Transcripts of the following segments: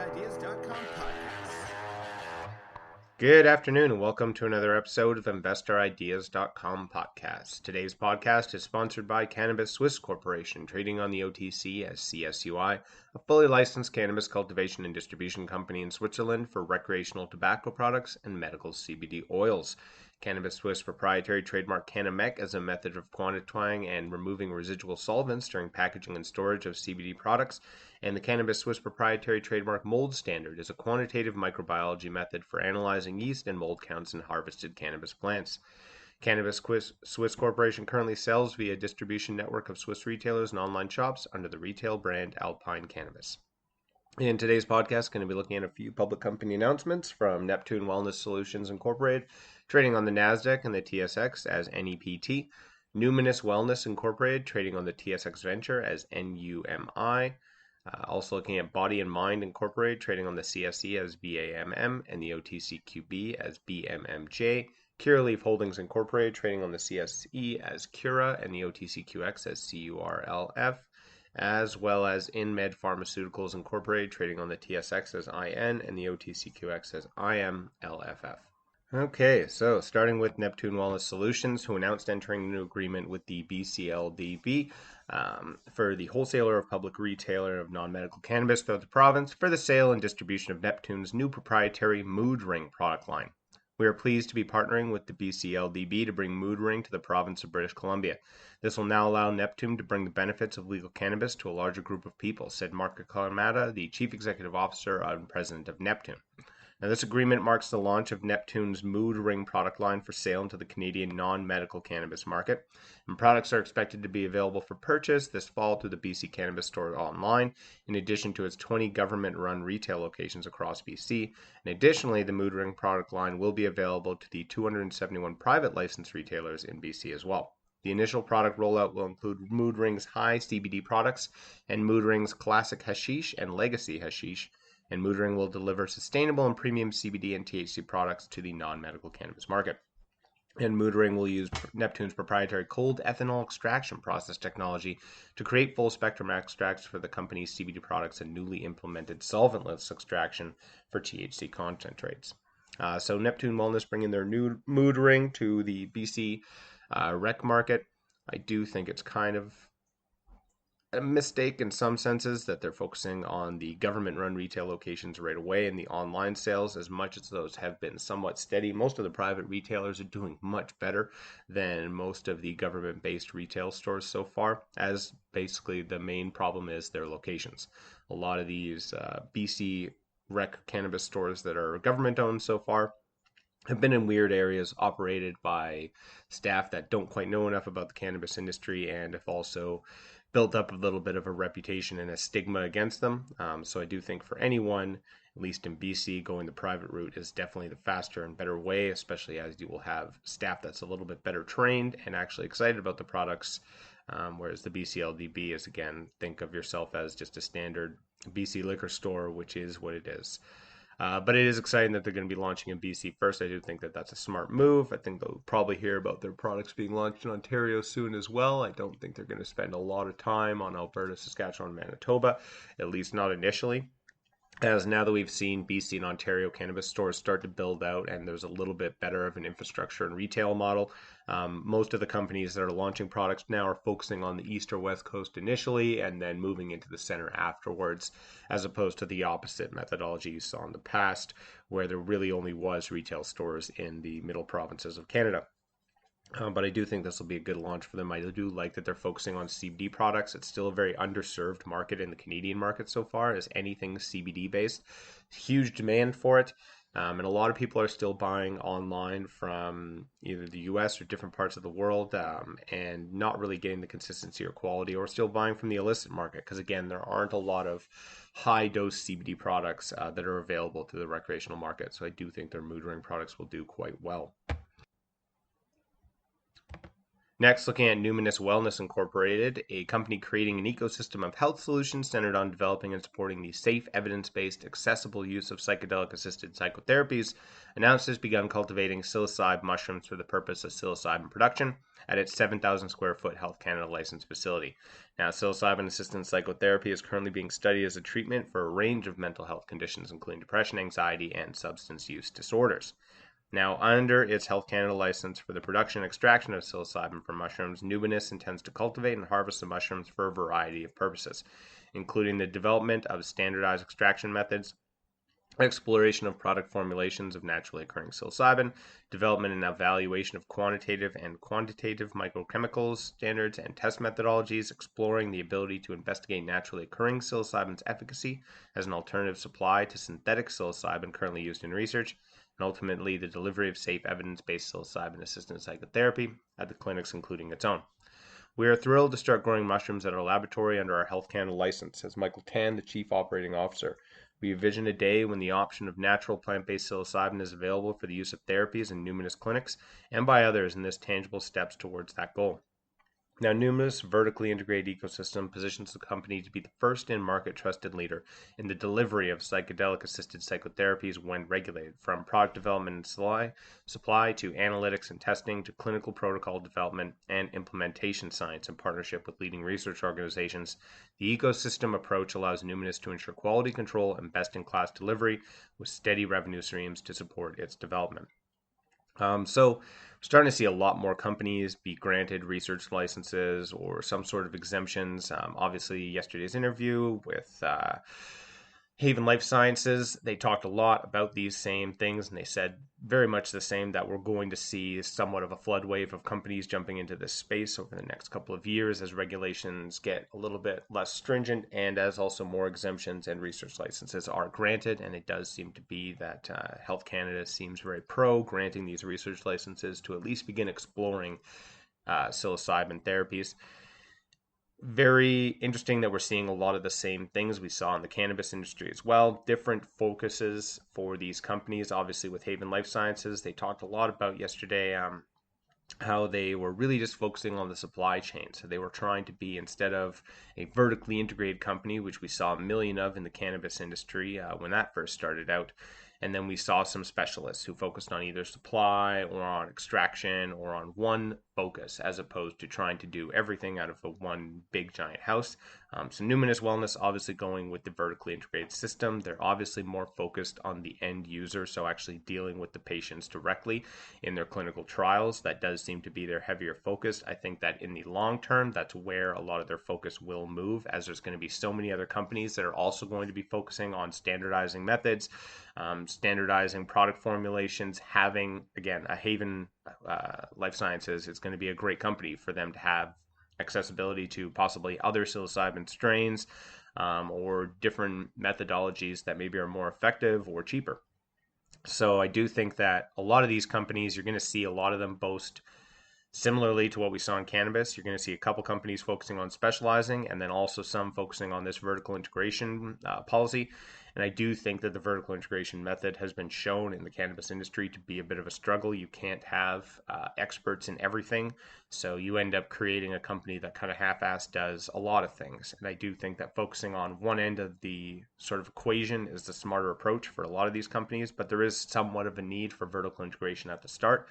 InvestorIdeas.com podcast. Good afternoon and welcome to another episode of InvestorIdeas.com podcast. Today's podcast is sponsored by Cannabis Swiss Corporation, trading on the OTC as CSUI, a fully licensed cannabis cultivation and distribution company in Switzerland for recreational tobacco products and medical CBD oils. Cannabis Swiss proprietary trademark CannaMec as a method of quantifying and removing residual solvents during packaging and storage of CBD products, and the Cannabis Swiss proprietary trademark mold standard is a quantitative microbiology method for analyzing yeast and mold counts in harvested cannabis plants. Cannabis Swiss Corporation currently sells via a distribution network of Swiss retailers and online shops under the retail brand Alpine Cannabis. In today's podcast, going to be looking at a few public company announcements from Neptune Wellness Solutions Incorporated, trading on the NASDAQ and the TSX as NEPT, Numinous Wellness Incorporated, trading on the TSX Venture as NUMI, also looking at Body and Mind Incorporated, trading on the CSE as BAMM and the OTCQB as BMMJ, Curaleaf Holdings Incorporated, trading on the CSE as CURA and the OTCQX as CURLF, as well as InMed Pharmaceuticals Incorporated, trading on the TSX as IN and the OTCQX as IMLFF. Okay, so starting with Neptune Wellness Solutions, who announced entering a new agreement with the BCLDB for the wholesaler of public retailer of non-medical cannabis throughout the province for the sale and distribution of Neptune's new proprietary Mood Ring product line. We are pleased to be partnering with the BCLDB to bring Mood Ring to the province of British Columbia. This will now allow Neptune to bring the benefits of legal cannabis to a larger group of people, said Mark Kalamata, the Chief Executive Officer and President of Neptune. Now, this agreement marks the launch of Neptune's Mood Ring product line for sale into the Canadian non-medical cannabis market, and products are expected to be available for purchase this fall through the BC Cannabis Store online, in addition to its 20 government-run retail locations across BC. And additionally, the Mood Ring product line will be available to the 271 private licensed retailers in BC as well. The initial product rollout will include Mood Ring's high CBD products and Mood Ring's classic hashish and legacy hashish, and Mood Ring will deliver sustainable and premium CBD and THC products to the non-medical cannabis market. And Mood Ring will use Neptune's proprietary cold ethanol extraction process technology to create full-spectrum extracts for the company's CBD products and newly implemented solventless extraction for THC concentrates. So Neptune Wellness bringing their new Mood Ring to the BC rec market. I do think it's kind of a mistake in some senses that they're focusing on the government-run retail locations right away and the online sales, as much as those have been somewhat steady. Most of the private retailers are doing much better than most of the government-based retail stores so far, as basically the main problem is their locations. A lot of these BC rec cannabis stores that are government-owned so far have been in weird areas operated by staff that don't quite know enough about the cannabis industry and have also built up a little bit of a reputation and a stigma against them. So I do think for anyone, at least in BC, going the private route is definitely the faster and better way, especially as you will have staff that's a little bit better trained and actually excited about the products. Whereas the BCLDB is, again, think of yourself as just a standard BC liquor store, which is what it is. But it is exciting that they're going to be launching in BC first. I do think that that's a smart move. I think they'll probably hear about their products being launched in Ontario soon as well. I don't think they're going to spend a lot of time on Alberta, Saskatchewan, Manitoba, at least not initially. As now that we've seen BC and Ontario cannabis stores start to build out and there's a little bit better of an infrastructure and retail model, most of the companies that are launching products now are focusing on the east or west coast initially and then moving into the center afterwards, as opposed to the opposite methodology you saw in the past, where there really only was retail stores in the middle provinces of Canada. But I do think this will be a good launch for them. I do like that they're focusing on CBD products. It's still a very underserved market in the Canadian market so far as anything CBD based. Huge demand for it. And a lot of people are still buying online from either the US or different parts of the world and not really getting the consistency or quality, or still buying from the illicit market. Because again, there aren't a lot of high dose CBD products that are available to the recreational market. So I do think their Mood Ring products will do quite well. Next, looking at Numinous Wellness Incorporated, a company creating an ecosystem of health solutions centered on developing and supporting the safe, evidence-based, accessible use of psychedelic-assisted psychotherapies, announced it has begun cultivating psilocybe mushrooms for the purpose of psilocybin production at its 7,000 square foot Health Canada licensed facility. Now, psilocybin-assisted psychotherapy is currently being studied as a treatment for a range of mental health conditions, including depression, anxiety, and substance use disorders. Now, under its Health Canada license for the production and extraction of psilocybin from mushrooms, Numinous intends to cultivate and harvest the mushrooms for a variety of purposes, including the development of standardized extraction methods, exploration of product formulations of naturally occurring psilocybin, development and evaluation of quantitative and quantitative microchemicals standards and test methodologies, exploring the ability to investigate naturally occurring psilocybin's efficacy as an alternative supply to synthetic psilocybin currently used in research, and ultimately the delivery of safe evidence-based psilocybin-assisted psychotherapy at the clinics, including its own. We are thrilled to start growing mushrooms at our laboratory under our Health Canada license, says Michael Tan, the Chief Operating Officer. We envision a day when the option of natural plant-based psilocybin is available for the use of therapies in Numinous clinics and by others, and this tangible steps towards that goal. Now, Numinous' vertically integrated ecosystem positions the company to be the first in-market trusted leader in the delivery of psychedelic-assisted psychotherapies when regulated, from product development and supply to analytics and testing to clinical protocol development and implementation science in partnership with leading research organizations. The ecosystem approach allows Numinous to ensure quality control and best-in-class delivery with steady revenue streams to support its development. So we're starting to see a lot more companies be granted research licenses or some sort of exemptions. Obviously, yesterday's interview with Haven Life Sciences, they talked a lot about these same things, and they said very much the same, that we're going to see somewhat of a flood wave of companies jumping into this space over the next couple of years as regulations get a little bit less stringent and as also more exemptions and research licenses are granted. And it does seem to be that Health Canada seems very pro granting these research licenses to at least begin exploring psilocybin therapies. Very interesting that we're seeing a lot of the same things we saw in the cannabis industry as well. Different focuses for these companies. Obviously, with Haven Life Sciences, they talked a lot about yesterday how they were really just focusing on the supply chain. So they were trying to be, instead of a vertically integrated company, which we saw a million of in the cannabis industry when that first started out. And then we saw some specialists who focused on either supply or on extraction or on one focus, as opposed to trying to do everything out of the one big giant house. So Numinous Wellness obviously going with the vertically integrated system. They're obviously more focused on the end user, so actually dealing with the patients directly in their clinical trials. That does seem to be their heavier focus. I think that in the long term, that's where a lot of their focus will move, as there's going to be so many other companies that are also going to be focusing on standardizing methods, standardizing product formulations, having, again, a Haven Life Sciences. It's going to be a great company for them to have accessibility to possibly other psilocybin strains or different methodologies that maybe are more effective or cheaper. So I do think that a lot of these companies, you're going to see a lot of them boast similarly to what we saw in cannabis. You're going to see a couple companies focusing on specializing and then also some focusing on this vertical integration policy. And I do think that the vertical integration method has been shown in the cannabis industry to be a bit of a struggle. You can't have experts in everything. So you end up creating a company that kind of half-assed does a lot of things. And I do think that focusing on one end of the sort of equation is the smarter approach for a lot of these companies. But there is somewhat of a need for vertical integration at the start.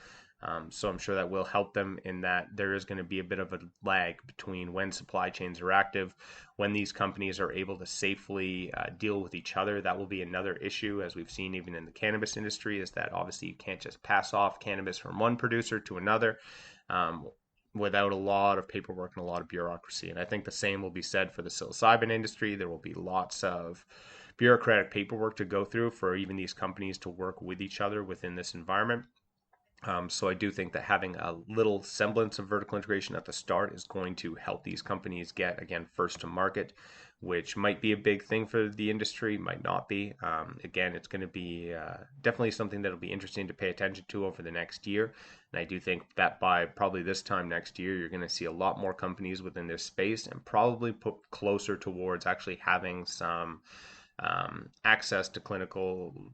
So I'm sure that will help them in that there is going to be a bit of a lag between when supply chains are active, when these companies are able to safely deal with each other. That will be another issue, as we've seen even in the cannabis industry, is that obviously you can't just pass off cannabis from one producer to another without a lot of paperwork and a lot of bureaucracy. And I think the same will be said for the psilocybin industry. There will be lots of bureaucratic paperwork to go through for even these companies to work with each other within this environment. So I do think that having a little semblance of vertical integration at the start is going to help these companies get, again, first to market, which might be a big thing for the industry, might not be. Again, it's going to be definitely something that will be interesting to pay attention to over the next year. And I do think that by probably this time next year, you're going to see a lot more companies within this space and probably put closer towards actually having some access to clinical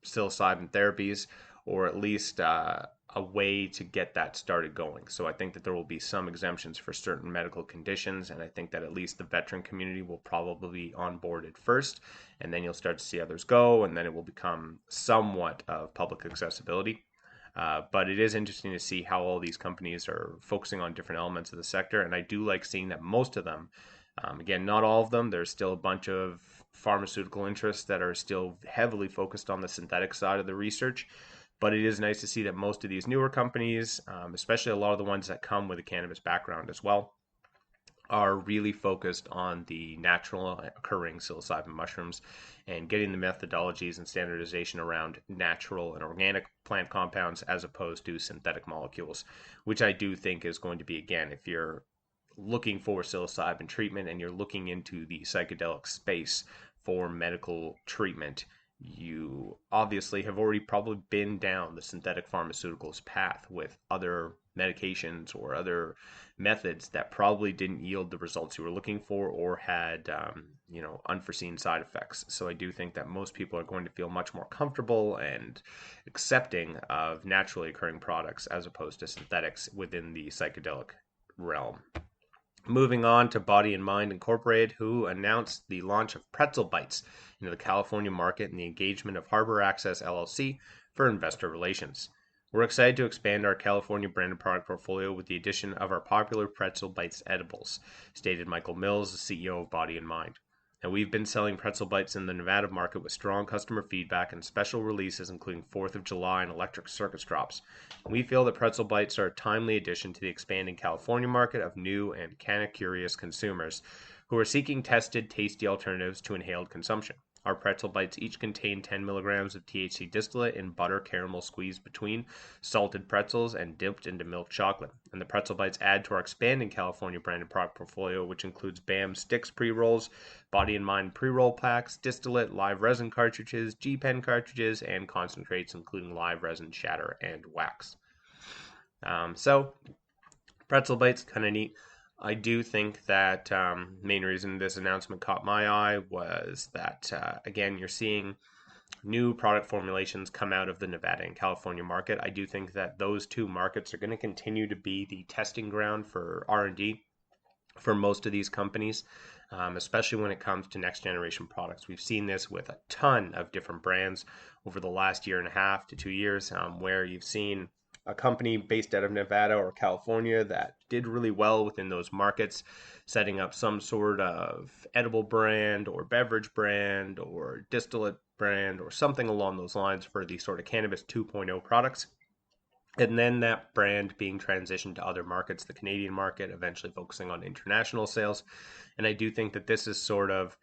psilocybin therapies, or at least a a way to get that started going. So I think that there will be some exemptions for certain medical conditions, and I think that at least the veteran community will probably be onboarded first, and then you'll start to see others go, and then it will become somewhat of public accessibility. But it is interesting to see how all these companies are focusing on different elements of the sector, and I do like seeing that most of them, again, not all of them, there's still a bunch of pharmaceutical interests that are still heavily focused on the synthetic side of the research. But it is nice to see that most of these newer companies, especially a lot of the ones that come with a cannabis background as well, are really focused on the natural occurring psilocybin mushrooms and getting the methodologies and standardization around natural and organic plant compounds as opposed to synthetic molecules, which I do think is going to be, again, if you're looking for psilocybin treatment and you're looking into the psychedelic space for medical treatment, you obviously have already probably been down the synthetic pharmaceuticals path with other medications or other methods that probably didn't yield the results you were looking for or had unforeseen side effects. So I do think that most people are going to feel much more comfortable and accepting of naturally occurring products as opposed to synthetics within the psychedelic realm. Moving on to Body and Mind Incorporated, who announced the launch of Pretzel Bites into the California market and the engagement of Harbor Access LLC for investor relations. We're excited to expand our California branded product portfolio with the addition of our popular Pretzel Bites edibles, stated Michael Mills, the CEO of Body and Mind. And we've been selling Pretzel Bites in the Nevada market with strong customer feedback and special releases including 4th of July and electric circus drops. We feel that Pretzel Bites are a timely addition to the expanding California market of new and canna-curious consumers who are seeking tested, tasty alternatives to inhaled consumption. Our Pretzel Bites each contain 10 milligrams of THC distillate in butter caramel squeezed between salted pretzels and dipped into milk chocolate. And the Pretzel Bites add to our expanding California branded product portfolio, which includes BAMM sticks pre-rolls, Body and Mind pre-roll packs, distillate, live resin cartridges, G-Pen cartridges, and concentrates including live resin shatter and wax. So Pretzel Bites, kind of neat. I do think that main reason this announcement caught my eye was that, again, you're seeing new product formulations come out of the Nevada and California market. I do think that those two markets are going to continue to be the testing ground for R&D for most of these companies, especially when it comes to next generation products. We've seen this with a ton of different brands over the last year and a half to 2 years, where you've seen a company based out of Nevada or California that did really well within those markets, setting up some sort of edible brand or beverage brand or distillate brand or something along those lines for the sort of Cannabis 2.0 products. And then that brand being transitioned to other markets, the Canadian market, eventually focusing on international sales. And I do think that this is sort of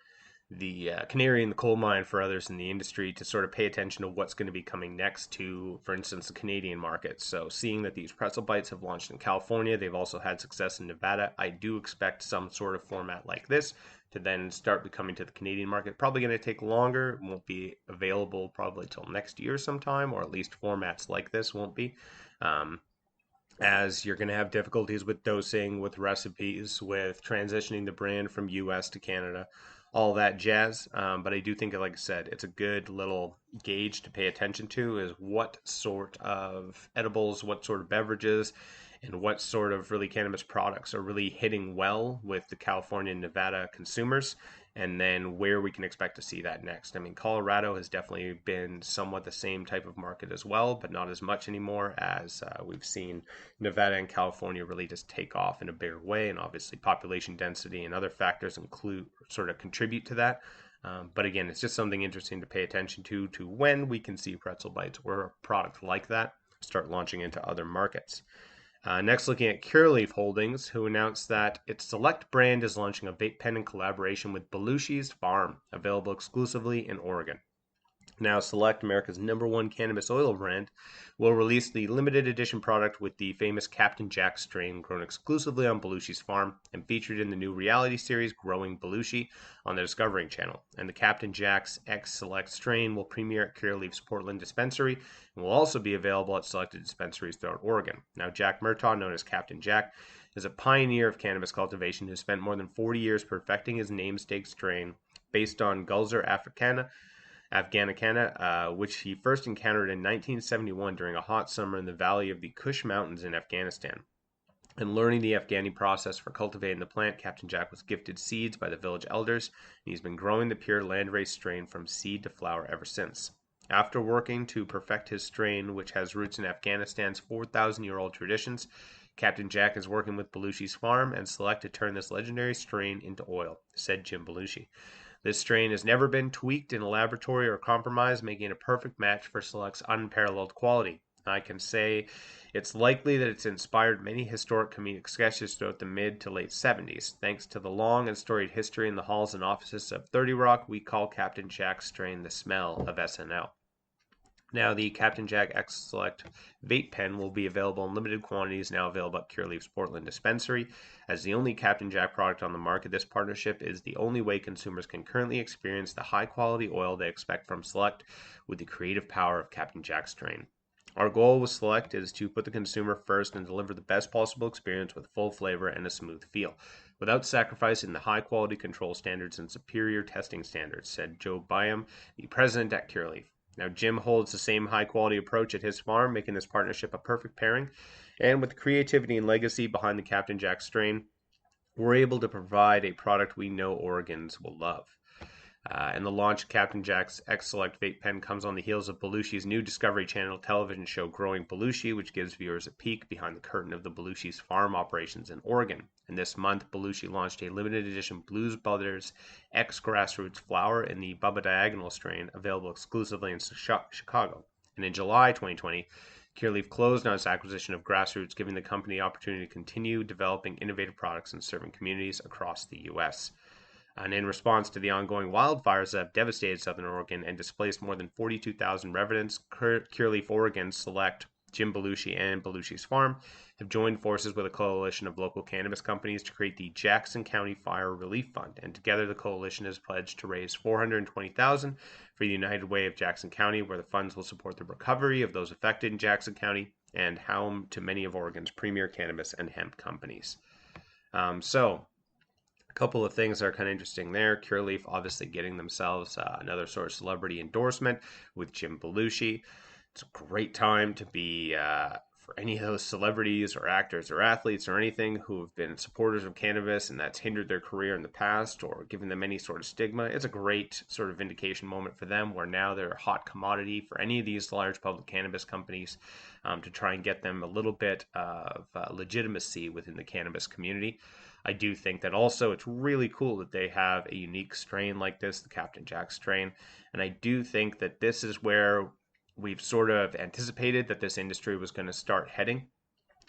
the canary in the coal mine for others in the industry to sort of pay attention to what's going to be coming next to, for instance, the Canadian market. So seeing that these Pretzel Bites have launched in California, they've also had success in Nevada. I do expect some sort of format like this to then start becoming to the Canadian market. Probably going to take longer. It won't be available probably till next year sometime, or at least formats like this won't be. As you're going to have difficulties with dosing, with recipes, with transitioning the brand from US to Canada, all that jazz. But I do think, like I said, it's a good little gauge to pay attention to is what sort of edibles, what sort of beverages, and what sort of really cannabis products are really hitting well with the California and Nevada consumers, and then where we can expect to see that next. I mean, Colorado has definitely been somewhat the same type of market as well, but not as much anymore as we've seen Nevada and California really just take off in a bigger way, and obviously population density and other factors contribute to that. But again, it's just something interesting to pay attention to when we can see Pretzel Bites or a product like that start launching into other markets. Next, looking at Curaleaf Holdings, who announced that its Select brand is launching a vape pen in collaboration with Belushi's Farm, available exclusively in Oregon. Now, Select, America's #1 cannabis oil brand, will release the limited edition product with the famous Captain Jack strain grown exclusively on Belushi's farm and featured in the new reality series Growing Belushi on the Discovery Channel. And the Captain Jack's X Select strain will premiere at Curaleaf's Portland dispensary and will also be available at selected dispensaries throughout Oregon. Now, Jack Murtaugh, known as Captain Jack, is a pioneer of cannabis cultivation who spent more than 40 years perfecting his namesake strain based on Gulzer africana Afghanicana, which he first encountered in 1971 during a hot summer in the valley of the Kush Mountains in Afghanistan. And learning the Afghani process for cultivating the plant, Captain Jack was gifted seeds by the village elders, and he's been growing the pure landrace strain from seed to flower ever since. After working to perfect his strain, which has roots in Afghanistan's 4,000-year-old traditions, Captain Jack is working with Belushi's farm and Select to turn this legendary strain into oil, said Jim Belushi. This strain has never been tweaked in a laboratory or compromised, making it a perfect match for Select's unparalleled quality. I can say it's likely that it's inspired many historic comedic sketches throughout the mid to late 70s. Thanks to the long and storied history in the halls and offices of 30 Rock, we call Captain Jack's strain the smell of SNL. Now, the Captain Jack X Select vape pen will be available in limited quantities, now available at Curaleaf's Portland dispensary. As the only Captain Jack product on the market, this partnership is the only way consumers can currently experience the high-quality oil they expect from Select with the creative power of Captain Jack's strain. Our goal with Select is to put the consumer first and deliver the best possible experience with full flavor and a smooth feel, without sacrificing the high-quality control standards and superior testing standards, said Joe BAMM, the president at Curaleaf. Now, Jim holds the same high-quality approach at his farm, making this partnership a perfect pairing. And with the creativity and legacy behind the Captain Jack strain, we're able to provide a product we know Oregons will love. And the launch of Captain Jack's X Select vape pen comes on the heels of Belushi's new Discovery Channel television show Growing Belushi, which gives viewers a peek behind the curtain of the Belushi's farm operations in Oregon. And this month, Belushi launched a limited edition Blues Brothers X Grassroots flower in the Bubba Diagonal strain, available exclusively in Chicago. And in July 2020, Curaleaf closed on its acquisition of Grassroots, giving the company the opportunity to continue developing innovative products and serving communities across the U.S. And in response to the ongoing wildfires that have devastated southern Oregon and displaced more than 42,000 residents, Curaleaf Oregon Select, Jim Belushi, and Belushi's Farm have joined forces with a coalition of local cannabis companies to create the Jackson County Fire Relief Fund. And together, the coalition has pledged to raise $420,000 for the United Way of Jackson County, where the funds will support the recovery of those affected in Jackson County and home to many of Oregon's premier cannabis and hemp companies. A couple of things that are kind of interesting there. Curaleaf obviously getting themselves another sort of celebrity endorsement with Jim Belushi. It's a great time to be for any of those celebrities or actors or athletes or anything who have been supporters of cannabis and that's hindered their career in the past or given them any sort of stigma. It's a great sort of vindication moment for them where now they're a hot commodity for any of these large public cannabis companies to try and get them a little bit of legitimacy within the cannabis community. I do think that also it's really cool that they have a unique strain like this, the Captain Jack strain. And I do think that this is where we've sort of anticipated that this industry was going to start heading,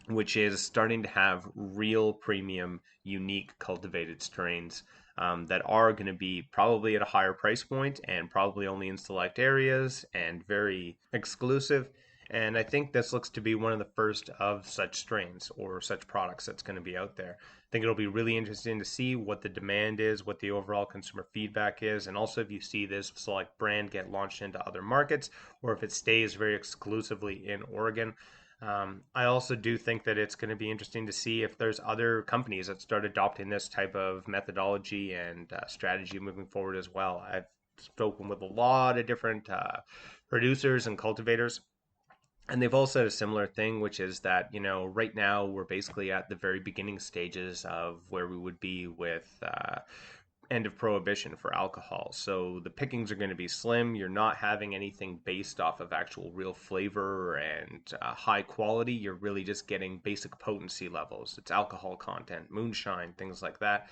which is starting to have real premium, unique cultivated strains that are going to be probably at a higher price point and probably only in select areas and very exclusive. And I think this looks to be one of the first of such strains or such products that's going to be out there. I think it'll be really interesting to see what the demand is, what the overall consumer feedback is, and also if you see this select brand get launched into other markets or if it stays very exclusively in Oregon. I also do think that it's going to be interesting to see if there's other companies that start adopting this type of methodology and strategy moving forward as well. I've spoken with a lot of different producers and cultivators. And they've all said a similar thing, which is that, right now we're basically at the very beginning stages of where we would be with end of prohibition for alcohol. So the pickings are going to be slim. You're not having anything based off of actual real flavor and high quality. You're really just getting basic potency levels. It's alcohol content, moonshine, things like that.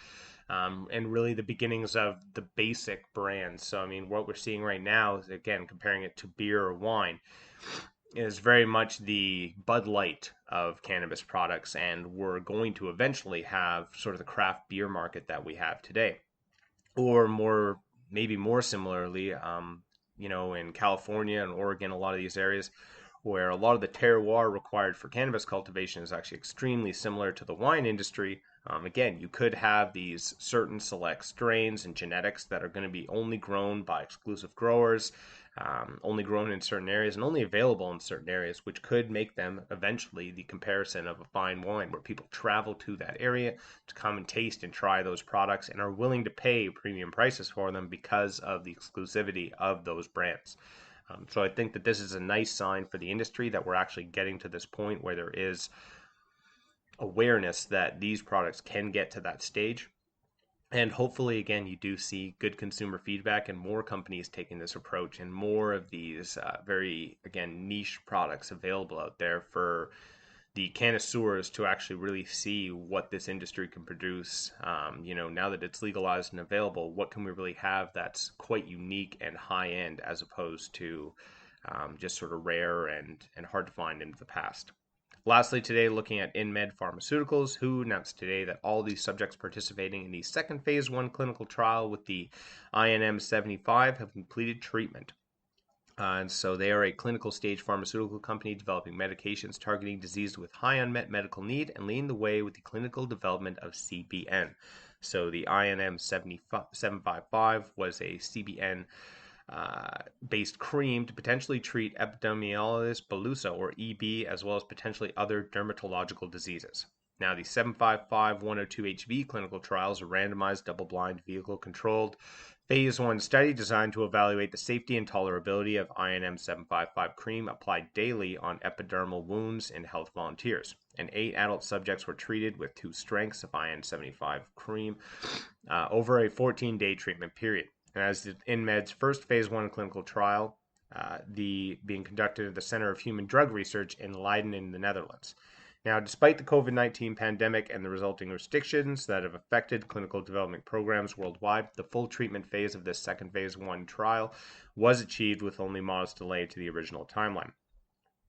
And really the beginnings of the basic brands. So, what we're seeing right now is, again, comparing it to beer or wine, is very much the Bud Light of cannabis products, and we're going to eventually have sort of the craft beer market that we have today. Or maybe more similarly, in California and Oregon, a lot of these areas where a lot of the terroir required for cannabis cultivation is actually extremely similar to the wine industry. Again, you could have these certain select strains and genetics that are going to be only grown by exclusive growers only grown in certain areas and only available in certain areas, which could make them eventually the comparison of a fine wine, where people travel to that area to come and taste and try those products and are willing to pay premium prices for them because of the exclusivity of those brands. So I think that this is a nice sign for the industry that we're actually getting to this point where there is awareness that these products can get to that stage. And hopefully, again, you do see good consumer feedback and more companies taking this approach and more of these very, again, niche products available out there for the connoisseurs to actually really see what this industry can produce. Now that it's legalized and available, what can we really have that's quite unique and high end as opposed to just sort of rare and hard to find in the past. Lastly, today, looking at InMed Pharmaceuticals, who announced today that all these subjects participating in the second phase 1 clinical trial with the INM-75 have completed treatment. And so they are a clinical stage pharmaceutical company developing medications targeting diseases with high unmet medical need and leading the way with the clinical development of CBN. So the INM-755 was a CBN based cream to potentially treat epidermolysis bullosa, or EB, as well as potentially other dermatological diseases. Now, the 755-102HV clinical trial is a randomized, double-blind, vehicle-controlled phase 1 study designed to evaluate the safety and tolerability of INM-755 cream applied daily on epidermal wounds in healthy volunteers. And 8 adult subjects were treated with 2 strengths of INM-75 cream over a 14-day treatment period. And as InMed's first phase 1 clinical trial, being conducted at the Center of Human Drug Research in Leiden in the Netherlands. Now, despite the COVID-19 pandemic and the resulting restrictions that have affected clinical development programs worldwide, the full treatment phase of this second phase 1 trial was achieved with only modest delay to the original timeline.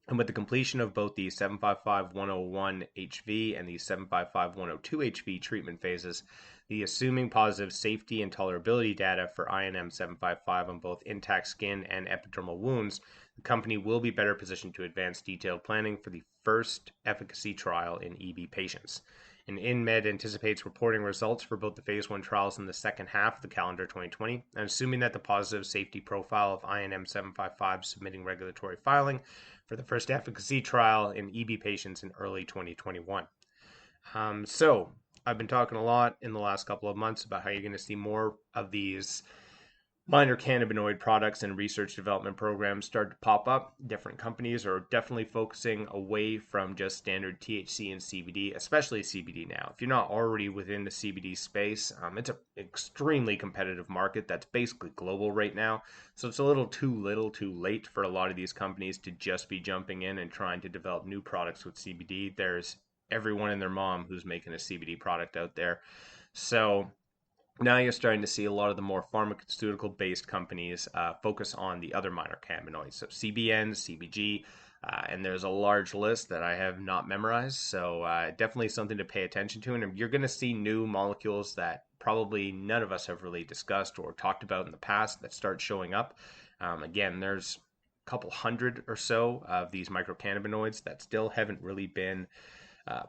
And with the completion of both the 755-101HV and the 755-102HV treatment phases, the assuming positive safety and tolerability data for INM-755 on both intact skin and epidermal wounds, the company will be better positioned to advance detailed planning for the first efficacy trial in EB patients. And InMed anticipates reporting results for both the phase 1 trials in the second half of the calendar 2020, and assuming that the positive safety profile of INM-755 submitting regulatory filing for the first efficacy trial in EB patients in early 2021. So I've been talking a lot in the last couple of months about how you're going to see more of these minor cannabinoid products and research development programs start to pop up. Different companies are definitely focusing away from just standard THC and CBD, especially CBD now. If you're not already within the CBD space, it's an extremely competitive market that's basically global right now. So it's a little too late for a lot of these companies to just be jumping in and trying to develop new products with CBD. There's everyone and their mom who's making a CBD product out there. So now you're starting to see a lot of the more pharmaceutical-based companies focus on the other minor cannabinoids, so CBN, CBG, and there's a large list that I have not memorized, so definitely something to pay attention to. And you're going to see new molecules that probably none of us have really discussed or talked about in the past that start showing up. Again, there's a couple hundred or so of these microcannabinoids that still haven't really been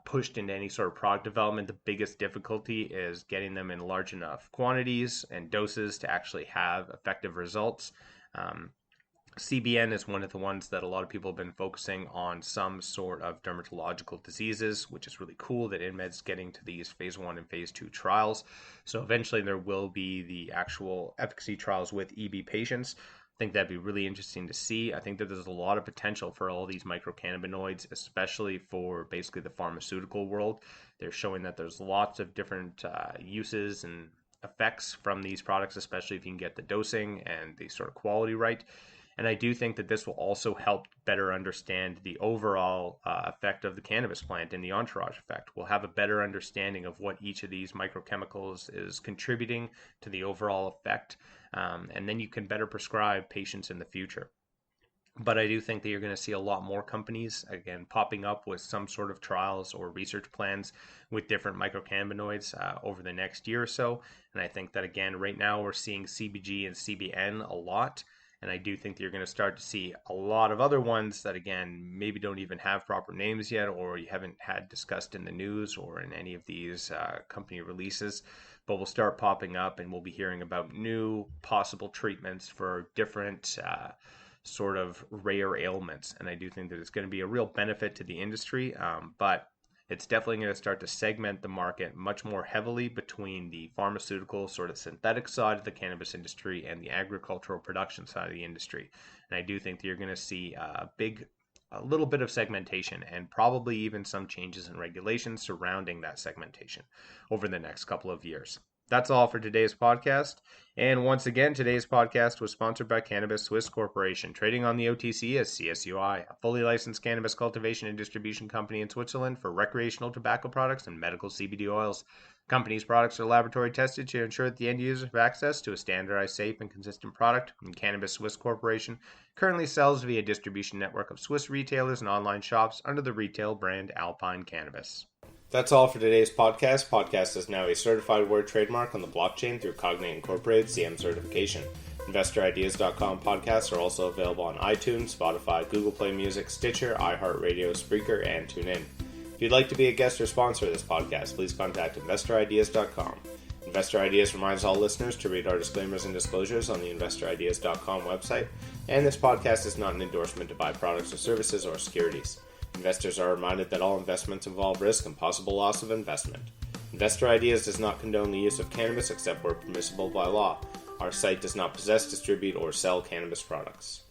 pushed into any sort of product development. The biggest difficulty is getting them in large enough quantities and doses to actually have effective results. CBN is one of the ones that a lot of people have been focusing on some sort of dermatological diseases, which is really cool that InMed's getting to these phase 1 and phase 2 trials. So eventually there will be the actual efficacy trials with EB patients. I think that'd be really interesting to see. I think that there's a lot of potential for all these microcannabinoids, especially for basically the pharmaceutical world. They're showing that there's lots of different uses and effects from these products, especially if you can get the dosing and the sort of quality right. And I do think that this will also help better understand the overall effect of the cannabis plant and the entourage effect. We'll have a better understanding of what each of these microchemicals is contributing to the overall effect. And then you can better prescribe patients in the future. But I do think that you're going to see a lot more companies, again, popping up with some sort of trials or research plans with different microcannabinoids over the next year or so. And I think that, again, right now we're seeing CBG and CBN a lot. And I do think that you're going to start to see a lot of other ones that, again, maybe don't even have proper names yet, or you haven't had discussed in the news or in any of these company releases. but will start popping up, and we'll be hearing about new possible treatments for different sort of rare ailments. And I do think that it's going to be a real benefit to the industry, but it's definitely going to start to segment the market much more heavily between the pharmaceutical sort of synthetic side of the cannabis industry and the agricultural production side of the industry. And I do think that you're going to see a little bit of segmentation and probably even some changes in regulations surrounding that segmentation over the next couple of years. That's all for today's podcast. And once again, today's podcast was sponsored by Cannabis Swiss Corporation, trading on the OTC as CSUI, a fully licensed cannabis cultivation and distribution company in Switzerland for recreational tobacco products and medical CBD oils. The company's products are laboratory tested to ensure that the end users have access to a standardized, safe, and consistent product. And Cannabis Swiss Corporation currently sells via a distribution network of Swiss retailers and online shops under the retail brand Alpine Cannabis. That's all for today's podcast. Podcast is now a certified word trademark on the blockchain through Cognate Incorporated CM certification. InvestorIdeas.com podcasts are also available on iTunes, Spotify, Google Play Music, Stitcher, iHeartRadio, Spreaker, and TuneIn. If you'd like to be a guest or sponsor of this podcast, please contact InvestorIdeas.com. Investor Ideas reminds all listeners to read our disclaimers and disclosures on the InvestorIdeas.com website, and this podcast is not an endorsement to buy products or services or securities. Investors are reminded that all investments involve risk and possible loss of investment. Investor Ideas does not condone the use of cannabis except where permissible by law. Our site does not possess, distribute, or sell cannabis products.